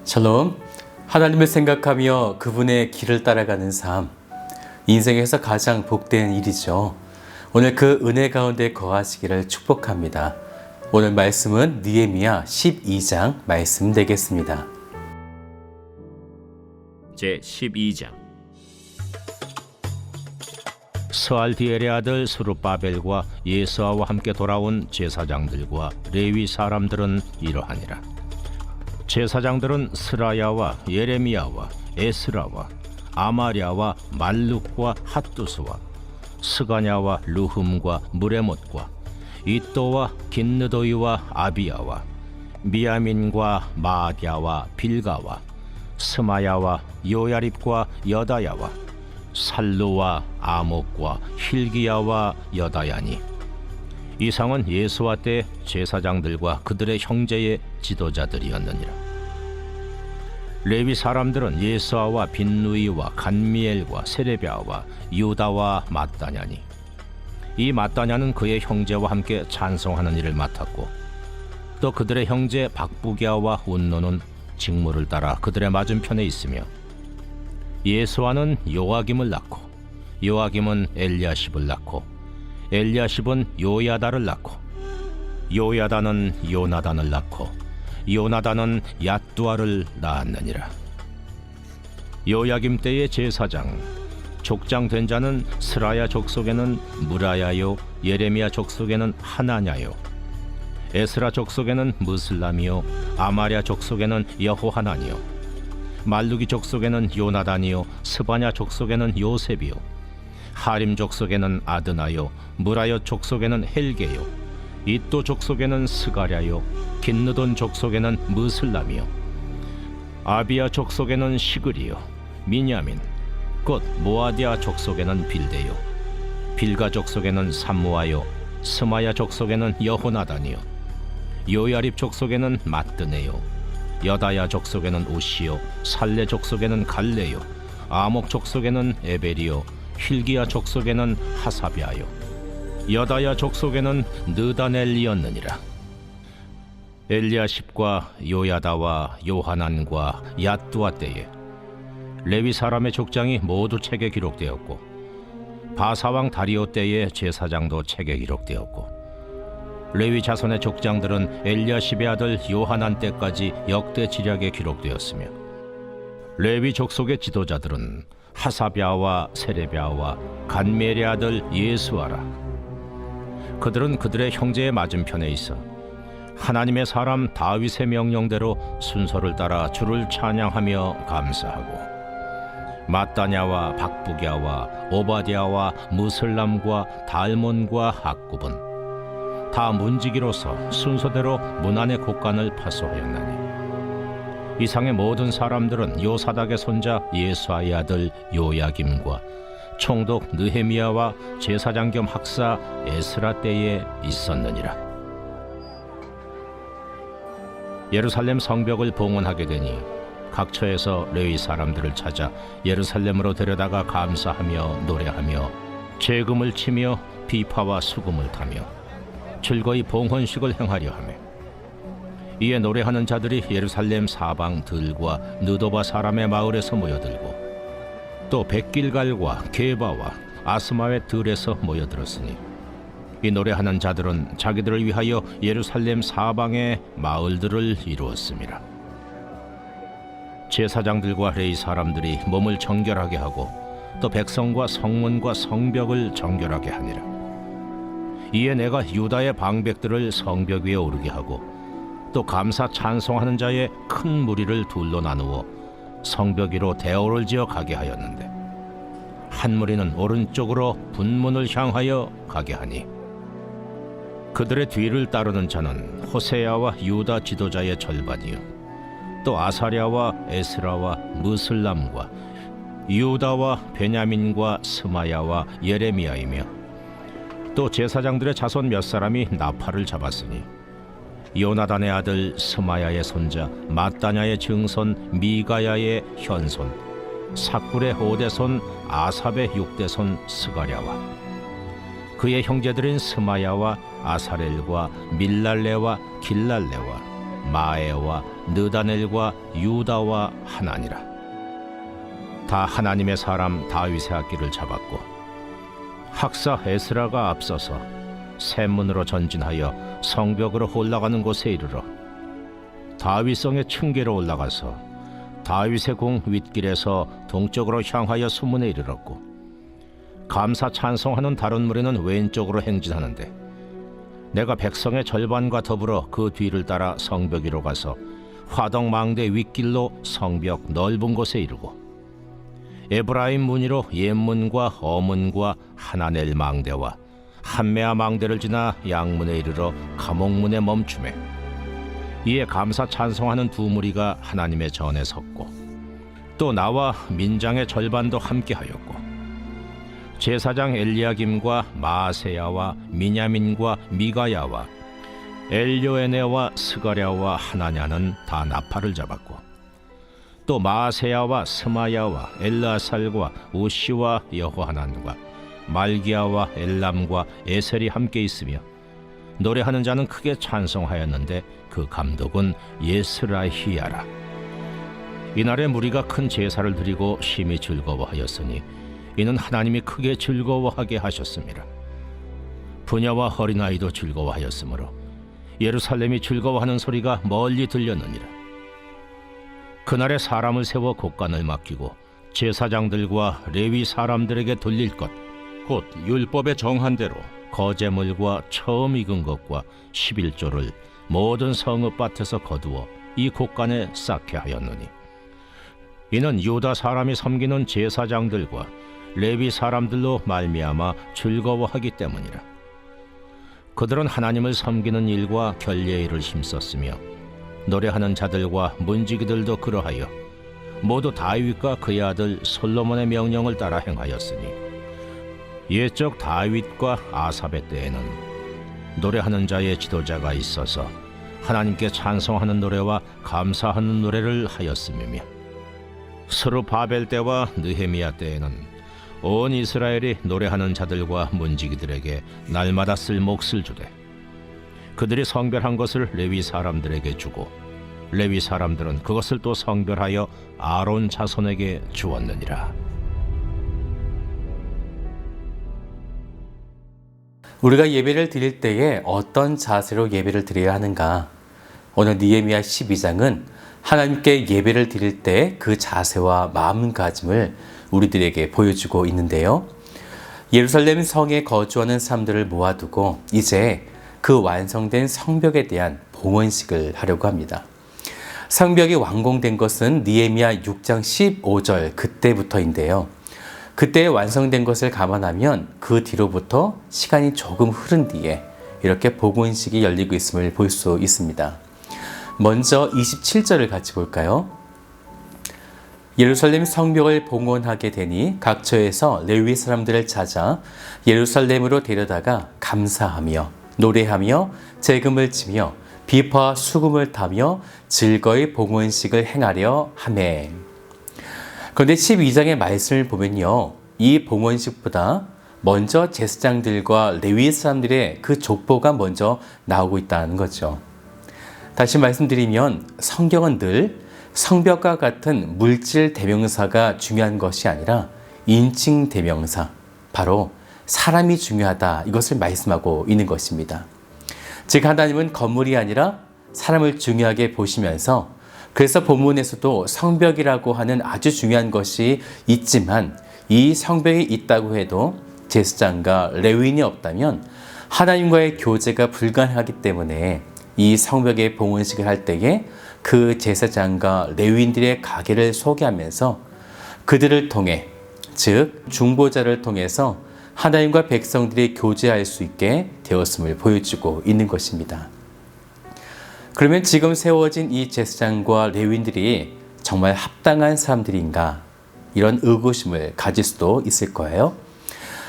샬롬. 하나님을 생각하며 그분의 길을 따라가는 삶, 인생에서 가장 복된 일이죠. 오늘 그 은혜 가운데 거하시기를 축복합니다. 오늘 말씀은 느헤미야 12장 말씀 되겠습니다. 제 12장. 스알디엘의 아들 스룹바벨과 예수아와 함께 돌아온 제사장들과 레위 사람들은 이러하니라. 제사장들은 스라야와 예레미야와 에스라와 아마랴와 말룩과 핫두스와 스가냐와 르흠과 무레못과 이또와 긴느도이와 아비야와 미야민과 마아디야와 빌가와 스마야와 요야립과 여다야와 살루와 아목과 힐기야와 여다야니, 이상은 예수와 때 제사장들과 그들의 형제의 지도자들이었느니라. 레위 사람들은 예수아와 빈누이와 간미엘과 세레비아와 유다와 마따냐니, 이 마따냐는 그의 형제와 함께 찬송하는 일을 맡았고, 또 그들의 형제 박부기야와 운노는 직무를 따라 그들의 맞은편에 있으며, 예수아는 요아김을 낳고, 요아김은 엘리야십을 낳고, 엘리야십은 요야다를 낳고, 요야다는 요나단을 낳고, 요나단은 얏두아를 낳았느니라. 요야김 때의 제사장, 족장 된 자는 스라야 족속에는 무라야요, 예레미야 족속에는 하나냐요, 에스라 족속에는 무슬람이요, 아마랴 족속에는 여호하나니요, 말루기 족속에는 요나단이요, 스바냐 족속에는 요셉이요, 하림 족속에는 아드나요, 무라여 족속에는 헬게요, 이또 족속에는 스가랴요, 긴느돈 족속에는 무슬람이요, 아비야 족속에는 시그리요, 미냐민 곧 모아디아 족속에는 빌데요, 빌가 족속에는 삼무아요, 스마야 족속에는 여호나단이요, 요야립 족속에는 마뜨네요, 여다야 족속에는 우시요, 살레 족속에는 갈레요, 아목 족속에는 에벨이요, 힐기야 족속에는 하사비아요, 여다야 족속에는 느다넬리였느니라. 엘리야십과 요야다와 요하난과 얏두아 때에 레위 사람의 족장이 모두 책에 기록되었고, 바사왕 다리오 때의 제사장도 책에 기록되었고, 레위 자손의 족장들은 엘리야십의 아들 요하난 때까지 역대 지략에 기록되었으며, 레위 족속의 지도자들은 하사비아와 세레비아와 간멜의 아들 예수아라. 그들은 그들의 형제의 맞은편에 있어 하나님의 사람 다윗의 명령대로 순서를 따라 주를 찬양하며 감사하고, 마따냐와 박부기야와 오바디야와 무슬람과 달몬과 악굽은 다 문지기로서 순서대로 문안의 곡간을 파수하였나니, 이상의 모든 사람들은 요사닥의 손자 예수아의 아들 요야김과 총독 느헤미야와 제사장 겸 학사 에스라 때에 있었느니라. 예루살렘 성벽을 봉헌하게 되니 각처에서 레위 사람들을 찾아 예루살렘으로 데려다가 감사하며 노래하며 제금을 치며 비파와 수금을 타며 즐거이 봉헌식을 행하려 하며, 이에 노래하는 자들이 예루살렘 사방 들과 느도바 사람의 마을에서 모여들고, 또 백길갈과 게바와 아스마의 들에서 모여들었으니, 이 노래하는 자들은 자기들을 위하여 예루살렘 사방의 마을들을 이루었습니다. 제사장들과 레위 사람들이 몸을 정결하게 하고, 또 백성과 성문과 성벽을 정결하게 하니라. 이에 내가 유다의 방백들을 성벽 위에 오르게 하고, 또 감사 찬송하는 자의 큰 무리를 둘로 나누어 성벽 위로 대오를 지어 가게 하였는데, 한 무리는 오른쪽으로 분문을 향하여 가게 하니, 그들의 뒤를 따르는 자는 호세야와 유다 지도자의 절반이요, 또 아사랴와 에스라와 무슬람과 유다와 베냐민과 스마야와 예레미야이며, 또 제사장들의 자손 몇 사람이 나팔을 잡았으니, 요나단의 아들 스마야의 손자 마따냐의 증손 미가야의 현손 삭굴의 호대손 아삽의 육대손 스가랴와 그의 형제들인 스마야와 아사렐과 밀랄레와 길랄레와 마에와 느다넬과 유다와 하나니라. 다 하나님의 사람 다윗의 악기를 잡았고 학사 에스라가 앞서서 샘문으로 전진하여 성벽으로 올라가는 곳에 이르러 다윗성의 층계로 올라가서 다윗의 공 윗길에서 동쪽으로 향하여 수문에 이르렀고 감사 찬송하는 다른 무리는 왼쪽으로 행진하는데 내가 백성의 절반과 더불어 그 뒤를 따라 성벽 위로 가서 화덕 망대 윗길로 성벽 넓은 곳에 이르고 에브라임 문이로 옛문과 어문과 하나넬 망대와 한메아 망대를 지나 양문에 이르러 감옥문에 멈추매 이에 감사 찬송하는 두 무리가 하나님의 전에 섰고 또 나와 민장의 절반도 함께하였고 제사장 엘리야김과 마세야와 미냐민과 미가야와 엘요에네와 스가랴와 하나냐는 다 나팔을 잡았고 또 마세야와 스마야와 엘라살과 우시와 여호하난과 말기야와 엘람과 에셀이 함께 있으며 노래하는 자는 크게 찬송하였는데 그 감독은 예스라히야라. 이날에 무리가 큰 제사를 드리고 심히 즐거워하였으니 이는 하나님이 크게 즐거워하게 하셨습니다. 부녀와 어린아이도 즐거워하였으므로 예루살렘이 즐거워하는 소리가 멀리 들렸느니라. 그날에 사람을 세워 곡간을 맡기고 제사장들과 레위 사람들에게 돌릴 것 곧 율법에 정한 대로 거제물과 처음 익은 것과 11조를 모든 성읍밭에서 거두어 이 곡간에 쌓게 하였느니 이는 유다 사람이 섬기는 제사장들과 레위 사람들로 말미암아 즐거워하기 때문이라. 그들은 하나님을 섬기는 일과 결례의 일을 힘썼으며 노래하는 자들과 문지기들도 그러하여 모두 다윗과 그의 아들 솔로몬의 명령을 따라 행하였으니 옛적 다윗과 아삽의 때에는 노래하는 자의 지도자가 있어서 하나님께 찬송하는 노래와 감사하는 노래를 하였음이며 스룹바벨 때와 느헤미야 때에는 온 이스라엘이 노래하는 자들과 문지기들에게 날마다 쓸 몫을 주되 그들이 성별한 것을 레위 사람들에게 주고 레위 사람들은 그것을 또 성별하여 아론 자손에게 주었느니라. 우리가 예배를 드릴 때에 어떤 자세로 예배를 드려야 하는가? 오늘 느헤미야 12장은 하나님께 예배를 드릴 때 그 자세와 마음가짐을 우리들에게 보여주고 있는데요. 예루살렘 성에 거주하는 사람들을 모아두고 이제 그 완성된 성벽에 대한 봉헌식을 하려고 합니다. 성벽이 완공된 것은 느헤미야 6장 15절 그때부터인데요. 그때 완성된 것을 감안하면 그 뒤로부터 시간이 조금 흐른 뒤에 이렇게 봉헌식이 열리고 있음을 볼 수 있습니다. 먼저 27절을 같이 볼까요? 예루살렘 성벽을 봉헌하게 되니 각처에서 레위 사람들을 찾아 예루살렘으로 데려다가 감사하며 노래하며 재금을 치며 비파와 수금을 타며 즐거이 봉헌식을 행하려 하매. 그런데 12장의 말씀을 보면요, 이 봉헌식보다 먼저 제사장들과 레위 사람들의 그 족보가 먼저 나오고 있다는 거죠. 다시 말씀드리면 성경은 늘 성벽과 같은 물질 대명사가 중요한 것이 아니라 인칭 대명사, 바로 사람이 중요하다, 이것을 말씀하고 있는 것입니다. 즉 하나님은 건물이 아니라 사람을 중요하게 보시면서, 그래서 본문에서도 성벽이라고 하는 아주 중요한 것이 있지만 이 성벽이 있다고 해도 제사장과 레위인이 없다면 하나님과의 교제가 불가능하기 때문에 이 성벽의 봉헌식을 할 때에 그 제사장과 레위인들의 가게를 소개하면서 그들을 통해, 즉 중보자를 통해서 하나님과 백성들이 교제할 수 있게 되었음을 보여주고 있는 것입니다. 그러면 지금 세워진 이 제사장과 레위인들이 정말 합당한 사람들인가? 이런 의구심을 가질 수도 있을 거예요.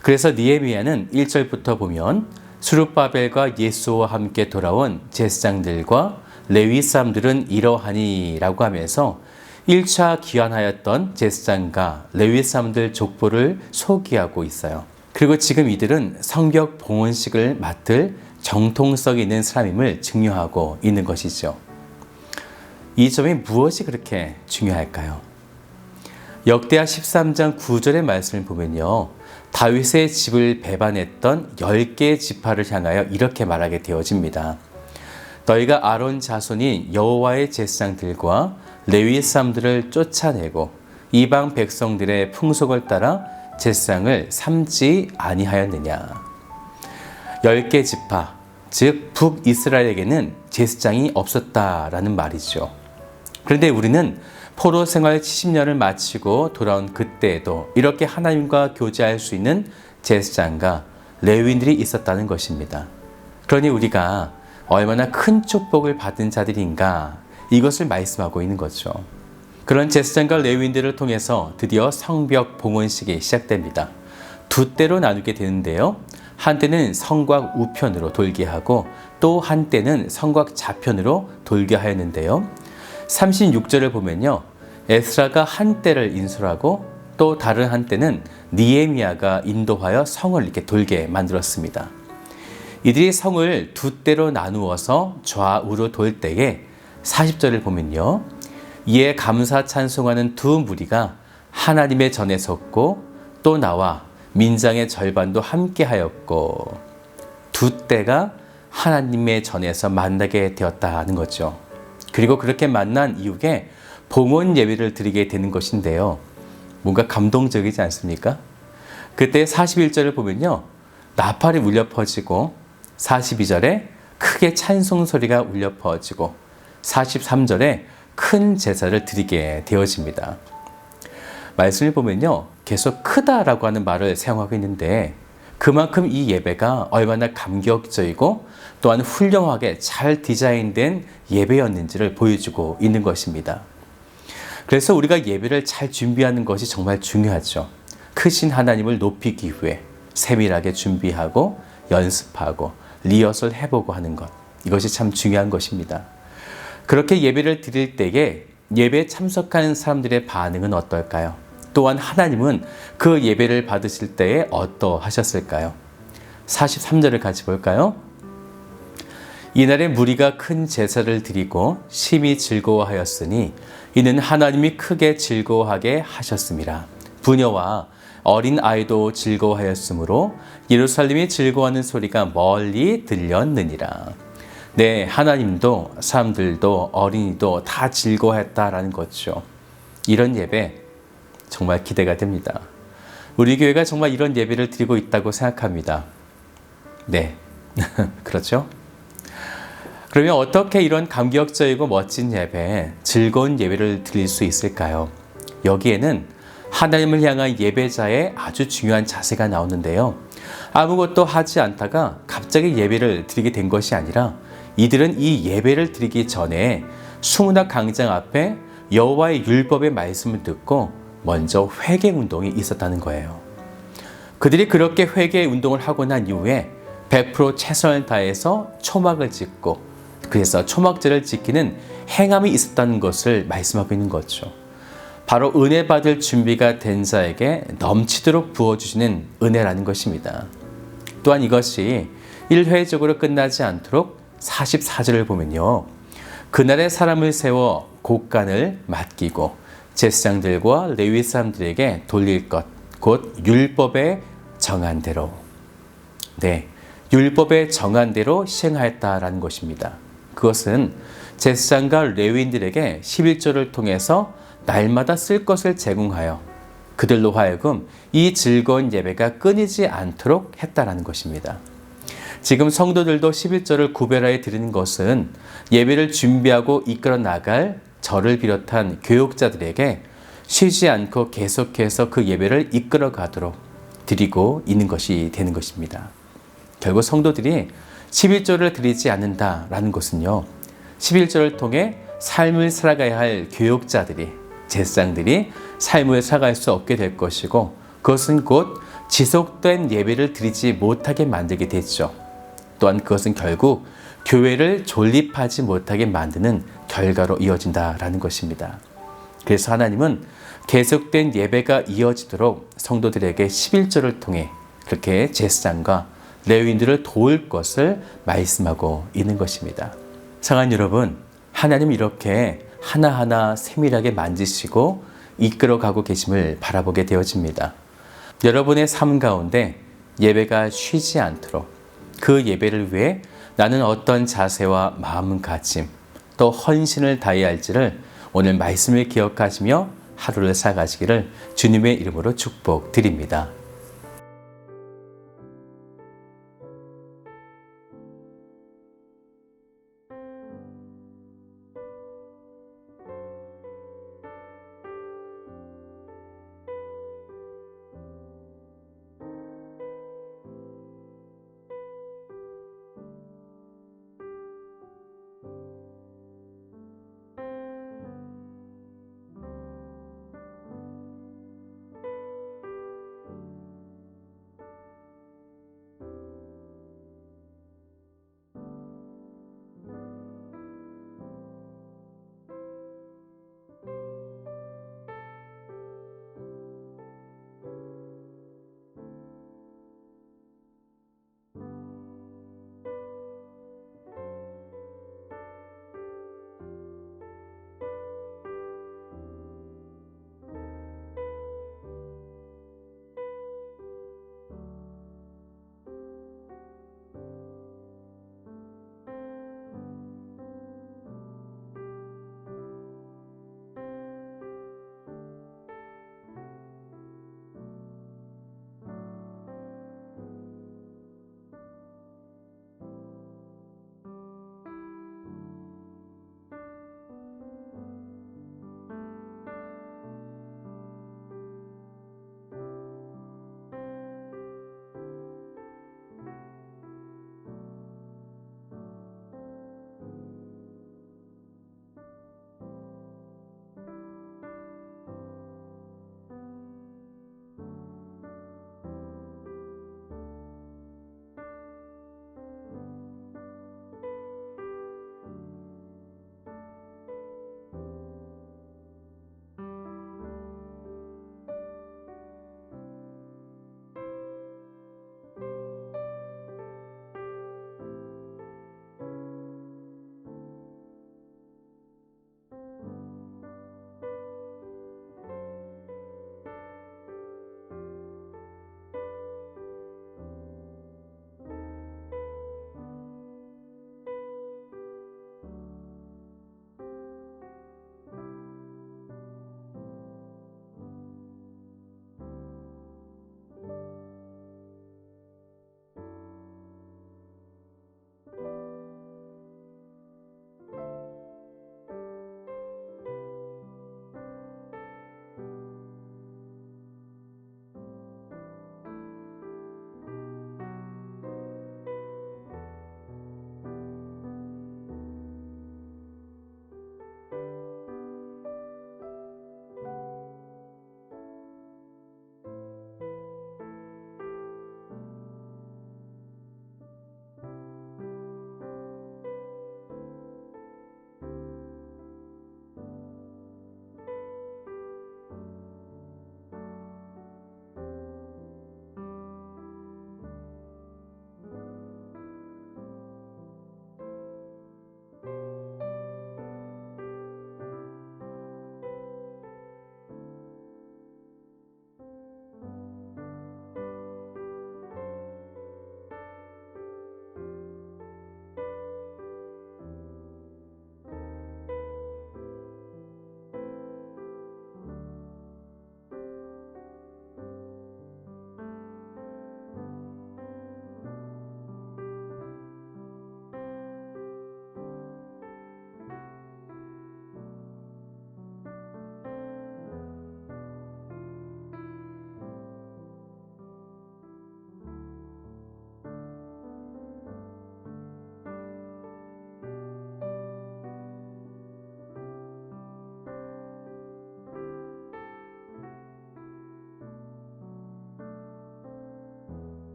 그래서 느헤미야는 1절부터 보면 스룹바벨과 예수와 함께 돌아온 제사장들과 레위 사람들은 이러하니 라고 하면서 1차 귀환하였던 제사장과 레위 사람들 족보를 소개하고 있어요. 그리고 지금 이들은 성벽 봉헌식을 맡을 정통성이 있는 사람임을 증명하고 있는 것이죠. 이 점이 무엇이 그렇게 중요할까요? 역대하 13장 9절의 말씀을 보면요. 다윗의 집을 배반했던 10개의 지파를 향하여 이렇게 말하게 되어집니다. 너희가 아론 자손이 여호와의 제사장들과 레위 사람들을 쫓아내고 이방 백성들의 풍속을 따라 제사장을 삼지 아니하였느냐. 10개 지파, 즉 북이스라엘에게는 제사장이 없었다라는 말이죠. 그런데 우리는 포로 생활 70년을 마치고 돌아온 그때에도 이렇게 하나님과 교제할 수 있는 제사장과 레위인들이 있었다는 것입니다. 그러니 우리가 얼마나 큰 축복을 받은 자들인가 이것을 말씀하고 있는 거죠. 그런 제사장과 레위인들을 통해서 드디어 성벽 봉헌식이 시작됩니다. 두 때로 나누게 되는데요. 한때는 성곽 우편으로 돌게 하고 또 한때는 성곽 좌편으로 돌게 하였는데요. 36절을 보면요. 에스라가 한때를 인솔하고 또 다른 한때는 니에미아가 인도하여 성을 이렇게 돌게 만들었습니다. 이들이 성을 두 때로 나누어서 좌우로 돌 때에 40절을 보면요. 이에 감사 찬송하는 두 무리가 하나님의 전에 섰고 또 나와 민장의 절반도 함께 하였고 두 때가 하나님의 전에서 만나게 되었다는 거죠. 그리고 그렇게 만난 이후에 봉헌 예배를 드리게 되는 것인데요. 뭔가 감동적이지 않습니까? 그때 41절을 보면요. 나팔이 울려 퍼지고 42절에 크게 찬송 소리가 울려 퍼지고 43절에 큰 제사를 드리게 되어집니다. 말씀을 보면요. 계속 크다라고 하는 말을 사용하고 있는데 그만큼 이 예배가 얼마나 감격적이고 또한 훌륭하게 잘 디자인된 예배였는지를 보여주고 있는 것입니다. 그래서 우리가 예배를 잘 준비하는 것이 정말 중요하죠. 크신 하나님을 높이기 위해 세밀하게 준비하고 연습하고 리허설 해보고 하는 것. 이것이 참 중요한 것입니다. 그렇게 예배를 드릴 때에 예배에 참석하는 사람들의 반응은 어떨까요? 또한 하나님은 그 예배를 받으실 때에 어떠하셨을까요? 43절을 같이 볼까요? 이날에 무리가 큰 제사를 드리고 심히 즐거워하였으니 이는 하나님이 크게 즐거워하게 하셨음이라. 부녀와 어린 아이도 즐거워하였으므로 예루살렘이 즐거워하는 소리가 멀리 들렸느니라. 네, 하나님도 사람들도 어린이도 다 즐거워했다라는 거죠. 이런 예배 정말 기대가 됩니다. 우리 교회가 정말 이런 예배를 드리고 있다고 생각합니다. 네, 그렇죠? 그러면 어떻게 이런 감격적이고 멋진 예배, 즐거운 예배를 드릴 수 있을까요? 여기에는 하나님을 향한 예배자의 아주 중요한 자세가 나오는데요. 아무것도 하지 않다가 갑자기 예배를 드리게 된 것이 아니라 이들은 이 예배를 드리기 전에 수문학 강장 앞에 여호와의 율법의 말씀을 듣고 먼저 회개 운동이 있었다는 거예요. 그들이 그렇게 회개 운동을 하고 난 이후에 100% 최선을 다해서 초막을 짓고 그래서 초막절을 지키는 행함이 있었다는 것을 말씀하고 있는 거죠. 바로 은혜 받을 준비가 된 자에게 넘치도록 부어주시는 은혜라는 것입니다. 또한 이것이 일회적으로 끝나지 않도록 44절을 보면요. 그날에 사람을 세워 곡간을 맡기고 제사장들과 레위 사람들에게 돌릴 것, 곧 율법에 정한 대로. 네, 율법에 정한 대로 시행하였다라는 것입니다. 그것은 제사장과 레위인들에게 11조를 통해서 날마다 쓸 것을 제공하여 그들로 하여금 이 즐거운 예배가 끊이지 않도록 했다라는 것입니다. 지금 성도들도 11조를 구별하여 드리는 것은 예배를 준비하고 이끌어 나갈 저를 비롯한 교육자들에게 쉬지 않고 계속해서 그 예배를 이끌어 가도록 드리고 있는 것이 되는 것입니다. 결국 성도들이 11조를 드리지 않는다라는 것은요. 11조를 통해 삶을 살아가야 할 교육자들이, 제사장들이 삶을 살아갈 수 없게 될 것이고 그것은 곧 지속된 예배를 드리지 못하게 만들게 되죠. 또한 그것은 결국 교회를 존립하지 못하게 만드는 결과로 이어진다라는 것입니다. 그래서 하나님은 계속된 예배가 이어지도록 성도들에게 11조를 통해 그렇게 제사장과 레위인들을 도울 것을 말씀하고 있는 것입니다. 사랑하는 여러분, 하나님은 이렇게 하나하나 세밀하게 만지시고 이끌어가고 계심을 바라보게 되어집니다. 여러분의 삶 가운데 예배가 쉬지 않도록 그 예배를 위해 나는 어떤 자세와 마음가짐 또 헌신을 다해야 할지를 오늘 말씀을 기억하시며 하루를 살아가시기를 주님의 이름으로 축복드립니다.